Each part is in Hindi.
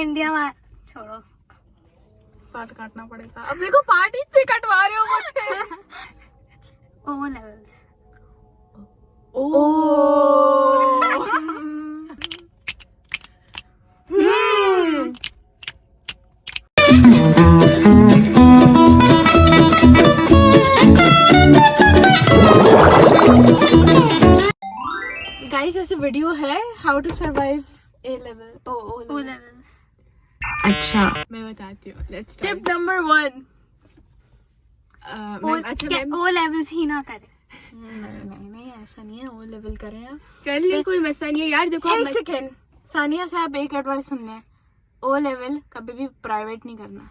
इंडिया में छोड़ो, पार्ट काटना पड़ेगा। अब देखो पार्ट इतने कटवा रहे हो मुझसे। O levels. गाइस ऐसे वीडियो है how to survive A level O level. अच्छा मैं बताती हूँ। Let's tip number 1। O levels ही ना करे। नहीं ऐसा नहीं है, वो लेवल करें आप कर ले, कोई मसला नहीं है यार। देखो एक सेकेंड, सानिया से आप एक एडवाइस सुनने हैं, ओ लेवल कभी भी प्राइवेट नहीं करना।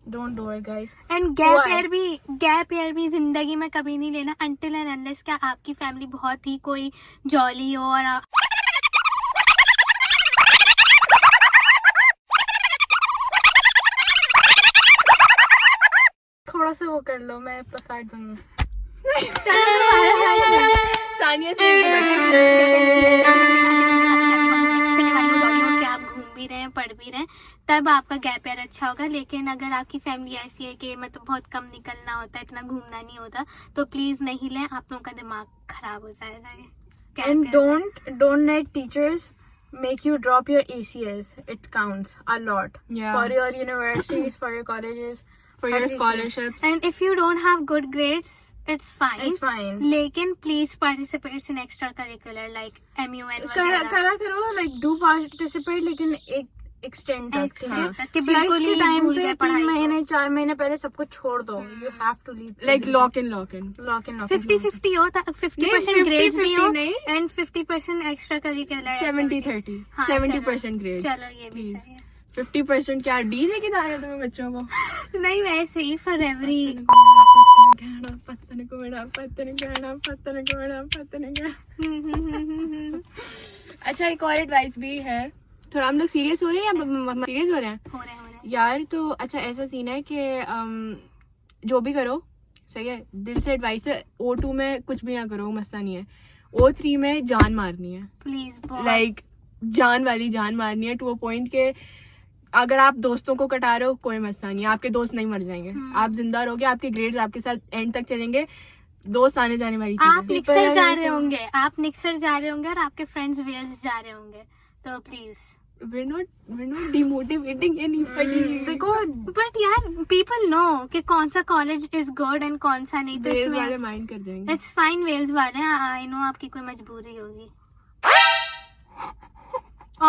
Don't do it guys. And gap year भी जिंदगी में कभी नहीं लेना until and unless क्या आपकी फैमिली बहुत ही कोई जॉली हो और थोड़ा सा वो कर लो, मैं काट दूंगी। सानिया से कि आप घूम भी रहे हैं, पढ़ भी रहे हैं, तब आपका गैप ईयर अच्छा होगा। लेकिन अगर आपकी फैमिली ऐसी है कि मतलब बहुत कम निकलना होता है, इतना घूमना नहीं होता, तो प्लीज नहीं लें, आप लोगों का दिमाग खराब हो जाएगा ये। And don't let teachers make you drop your ACS. It counts a lot for your universities, for your colleges, for your scholarships. And if you don't have good grades, it's fine. It's fine. लेकिन please participate in extracurricular like MUN करा करो, like do participate, लेकिन एक एक्सटेंड तक, कि बिल्कुल ही टाइम भूल पे गए 3 पढ़ाई महीने 4 महीने पहले सब कुछ छोड़ दो। You have to leave, like lock in 50-50 हो, 50% grades भी हो and 50% extra curricular 70-30 70% grades। चलो ये भी सही है। 50% क्या डी देके दाया तुम्हें बच्चों को? नहीं वैसे ही for every अच्छा एक और एडवाइस भी है। थोड़ा हम लोग सीरियस हो रहे हैं या सीरियस हो रहे हैं यार? तो अच्छा ऐसा सीन है कि जो भी करो सही है, दिल से एडवाइस है, O2 में कुछ भी ना करो, मसला नहीं है। O3 में जान मारनी है प्लीज, लाइक जान वाली जान मारनी है, टू अ पॉइंट के अगर आप दोस्तों को कटा रहे हो कोई मसला नहीं है, आपके दोस्त नहीं मर जाएंगे, आप जिंदा रहोगे, आपके ग्रेड्स आपके साथ एंड तक चलेंगे, दोस्त आने जाने वाली चीज़ है। आप निक्सर जा रहे होंगे और आपके फ्रेंड्स वेल्स जा रहे होंगे, तो please we're not demotivating anybody। देखो बट यार people know कि कौन सा कॉलेज इज गुड एंड कौन सा नहीं, तो वेल्स वाले माइंड कर जाएंगे। इट्स फाइन, वेल्स वाले आई नो आपकी कोई मजबूरी होगी।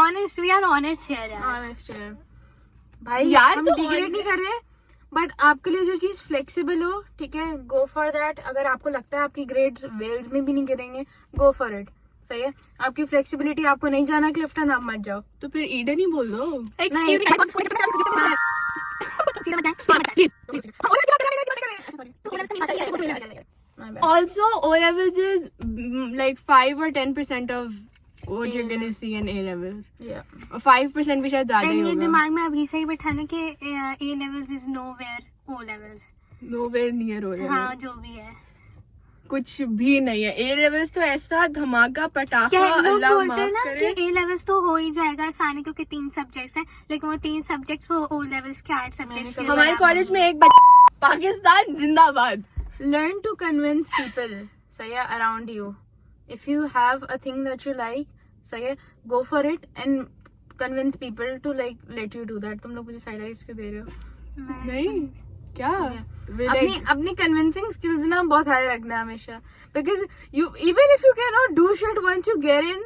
Honest, we are honest here यार, ऑनेस्ट यार भाई यार, हम डिग्रेड नहीं कर रहे, बट आपके लिए जो चीज फ्लेक्सिबल हो, ठीक है, गो फॉर दैट। अगर आपको लगता है आपकी ग्रेड्स वेल्स में भी नहीं गिरेंगे, गो फॉर इट, सही है। आपकी फ्लेक्सिबिलिटी, आपको नहीं जाना क्लिफ्टन, आप मत जाओ, तो फिर ईडन ही बोल दो। Also, O levels is like 5 or 10% of what you're gonna see in A levels. Yeah. 5% भी शायद ज्यादा ही होगा। ये दिमाग में अभी से ही बैठाने के A levels is nowhere O levels, nowhere near O levels। हाँ जो भी है कुछ भी नहीं है। A levels तो ऐसा धमाका पटाखा, लोग बोलते हैं ना कि A levels तो हो ही जाएगा आसानी, क्योंकि 3 सब्जेक्ट्स हैं, लेकिन वो 3 सब्जेक्ट्स वो O levels के 8 सब्जेक्ट्स। हमारे कॉलेज में एक पाकिस्तान जिंदाबाद। Learn to convince people, सही है, around you. If you have a thing that you like, सही है, go for it and convince people to like let you do that। तुम लोग मुझे साइड आइज क्यों दे रहे हो? नहीं क्या अपनी कन्विंसिंग स्किल्स ना बहुत हाई रखना हमेशा, because you even if you can not do shit once you get in,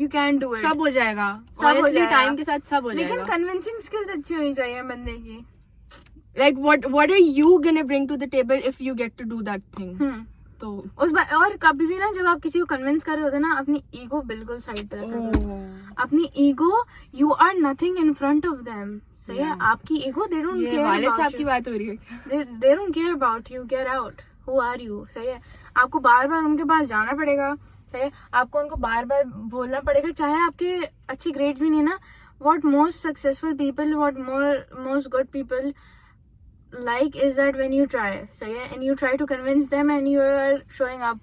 you can do it, सब हो जाएगा, सब हो जाएगा टाइम के साथ, सब हो जाएगा। लेकिन कन्विंसिंग स्किल्स अच्छी होनी चाहिए बंदे की। Like what are you gonna bring to the table if you get to do that thing? तो और कभी भी ना जब आप किसी को कन्विंस कर रहे होते ना, अपनी ईगो बिल्कुल साइड पे रखा करो। अपनी ego, you are nothing in front of them, सही है। आपकी ego, they don't care about you. आपकी बात हो रही है, they don't care about you, get out, who are you, सही है। आपको बार बार उनके पास जाना पड़ेगा, सही है, आपको उनको बार बार बोलना पड़ेगा, चाहे आपके अच्छे ग्रेड्स भी नहीं ना। What most successful people, what most good people like is that when you try, so yeah, and you try to convince them and you are showing up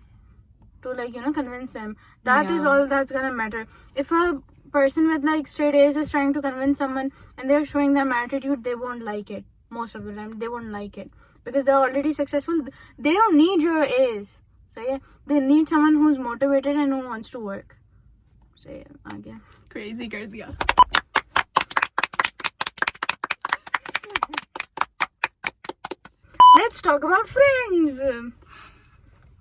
to, like, you know, convince them, that is all that's gonna matter. If a person with like straight A's is trying to convince someone and they're showing them attitude, they won't like it. Most of the time, they won't like it because they're already successful. They don't need your A's. So yeah, they need someone who's motivated and who wants to work. So yeah, आगे. Crazy कर दिया. Let's talk about friends.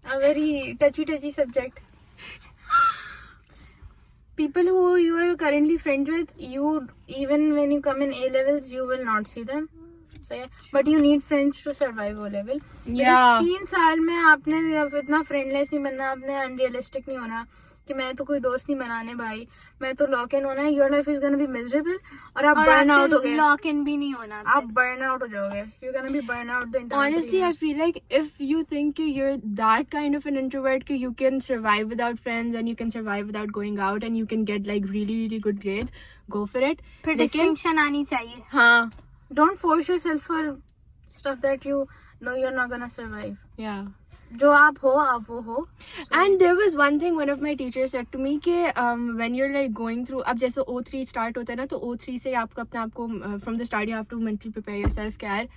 A very touchy subject. People who you are currently friends with, you even when you come in A levels, you will not see them. So yeah, but you need friends to survive O level. Yeah. 3 साल में आपने इतना फ्रेंडलेस नहीं बनना, आपने अनरियलिस्टिक नहीं होना कि मैं तो कोई दोस्त नहीं बनाने भाई, मैं तो लॉक इन होना है. Your life is gonna be miserable और आप बर्न आउट हो गए. लॉक इन भी नहीं होना, आप बर्न आउट हो जाओगे. You gonna be burn out the entire. Honestly, I feel like if you think you're that kind of an introvert, you can survive without friends and you can survive without going out and you can get like really good grades, go for it. फिर लेकिन डिस्टिंक्शन आनी चाहिए. हाँ, don't force yourself for stuff that you know you're not gonna survive. yeah. जो आप हो आप वो हो. And there was one thing one of my teachers said to me कि when you're like going through, अब जैसे O3 start होता है ना, तो O3 से आपको अपने आप को from the start you have to mentally prepare yourself कि यार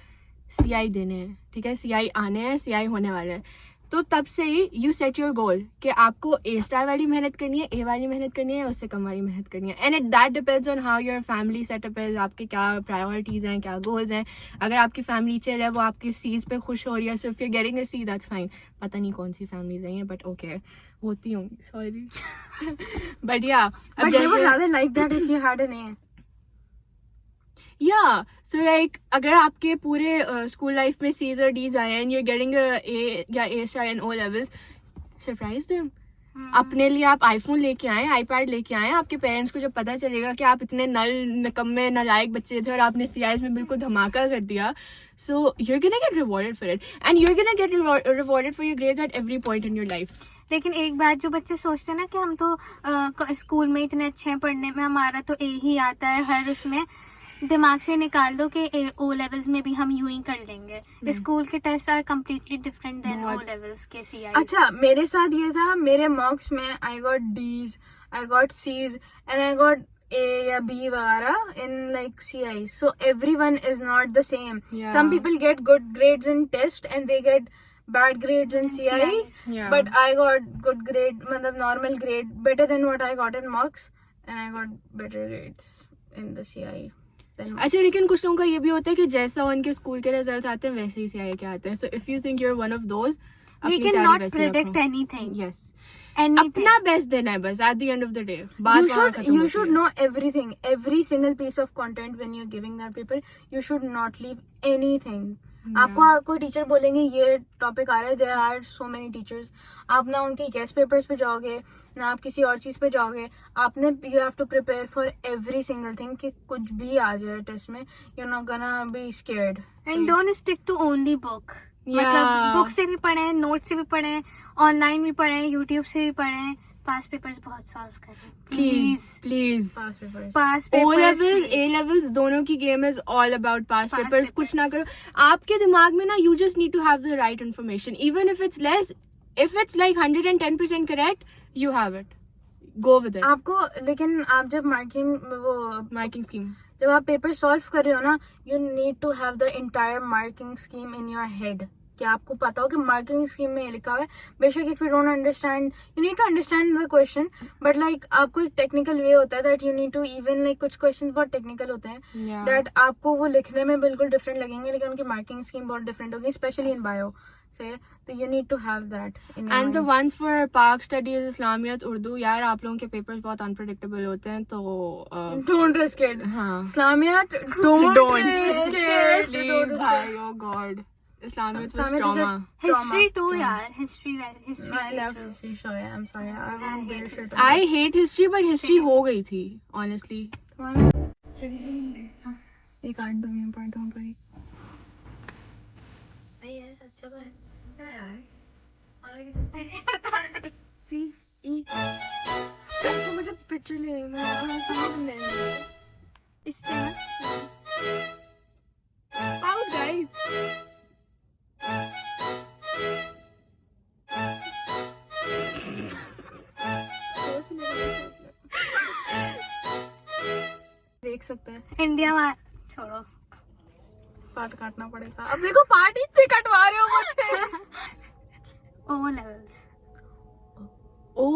CI देने हैं, ठीक है, CI आने हैं, CI होने वाले हैं. तो तब से ही you set your goal कि आपको A* वाली मेहनत करनी है, A वाली मेहनत करनी है, उससे कम वाली मेहनत करनी है. And that depends on how your family setup is, आपके क्या priorities हैं, क्या goals हैं. अगर आपकी family chill है, वो आपकी C's पे खुश हो रही है, so if you're getting a C, that's fine. पता नहीं कौन सी families हैं ये, but okay, होती होंगी, sorry. But yeah, but they would rather like that if you had an A. Yeah, so like अगर आपके पूरे school life में C's और D's आए and you're getting a A या A* in O levels, surprise them. अपने लिए आप iPhone लेके आए, iPad लेके आए, आपके पेरेंट्स को जब पता चलेगा कि आप इतने निकम्मे नालायक बच्चे थे और आपने CIs में बिल्कुल धमाका कर दिया, so you're gonna get rewarded for it and you're gonna get rewarded for your grades at every point in your life. लेकिन एक बात जो बच्चे सोचते हैं ना कि हम तो स्कूल में इतने अच्छे हैं, पढ़ने में हमारा तो A ही आता है हर उसमें, दिमाग से निकाल दो कि O लेवल्स में भी हम यूं ही कर लेंगे. स्कूल के test are completely different than O levels के CI. अच्छा, मेरे साथ ये था, मेरे मॉक्स में I got D's, I got C's and I got A या B वगैरह in like CI. So everyone is not the same. Yeah. Some people get good grades in test and they get bad grades in CIs. Yeah. But I got good grade, मतलब normal grade, better than what I got in mocks, and I got better grades in the CI. अच्छा, लेकिन कुछ लोगों का ये भी होता है कि जैसा उनके स्कूल के रिजल्ट्स आते हैं वैसे ही CI के आते हैं. So if you think you're one of those, We cannot predict anything. Yes. Anything. अपना बेस्ट देना है बस at the end of the day. You should know everything, every single piece of content when you're giving that paper. You should not leave anything. आपको कोई टीचर बोलेंगे ये टॉपिक आ रहा है, there are so many teachers. आप ना उनके गेस्ट पेपर्स पे जाओगे ना आप किसी और चीज पे जाओगे. आपने you have to prepare for every single thing कि कुछ भी आ जाए टेस्ट में, you're not gonna be scared. And don't stick to only book. Yeah. मतलब बुक से भी पढ़ें, नोट से भी पढ़ें, ऑनलाइन भी पढ़ें, यूट्यूब से भी पढ़ें. पास पेपर्स बहुत सॉल्व करें please. Past papers. Pass O papers levels, A levels, दोनों की game is all about pass Past papers. कुछ ना करो आपके दिमाग में ना, you just need to have the right information. Even if it's less, if it's like 110% correct, you have it. Go with it. आपको लेकिन आप जब Marking scheme. जब आप पेपर सॉल्व कर रहे हो ना, you need to have the entire marking scheme in your head. कि आपको पता हो कि मार्किंग स्कीम में ये लिखा हुआ है. बेशक if you don't understand, you need to understand the question, but like आपको एक टेक्निकल वे होता है that you need to, even like कुछ क्वेश्चन बहुत टेक्निकल होते हैं Yeah. दैट आपको वो लिखने में बिल्कुल डिफरेंट लगेंगे लेकिन उनकी मार्किंग स्कीम बहुत डिफरेंट होगी, स्पेशली इन बायो से. तो you need to have that in your And the ones for Pak studies, Islamiyat, Urdu, यार आप लोगों के पेपर्स बहुत अनप्रेडिक्टेबल होते हैं, तो डोंट रिस्क इट. हाँ, इस्लामियात don't risk it. please, Don't risk bhai, it. oh god, Islamiyat was Islamiyat is a trauma. History too trauma. यार, history I love history, so yeah, I'm sorry. I won't bear shit. I hate history, but history हो गई थी, honestly. एक आठ दो में पढ़ता हूँ भाई. C E. तो मुझे पिक्चर ले इससे ना Out, guys. देख सकते हैं। इंडिया में छोड़ो, पार्ट काटना पड़ेगा। अब देखो पार्ट इतने कटवा रहे हो मुझसे। O levels. ओ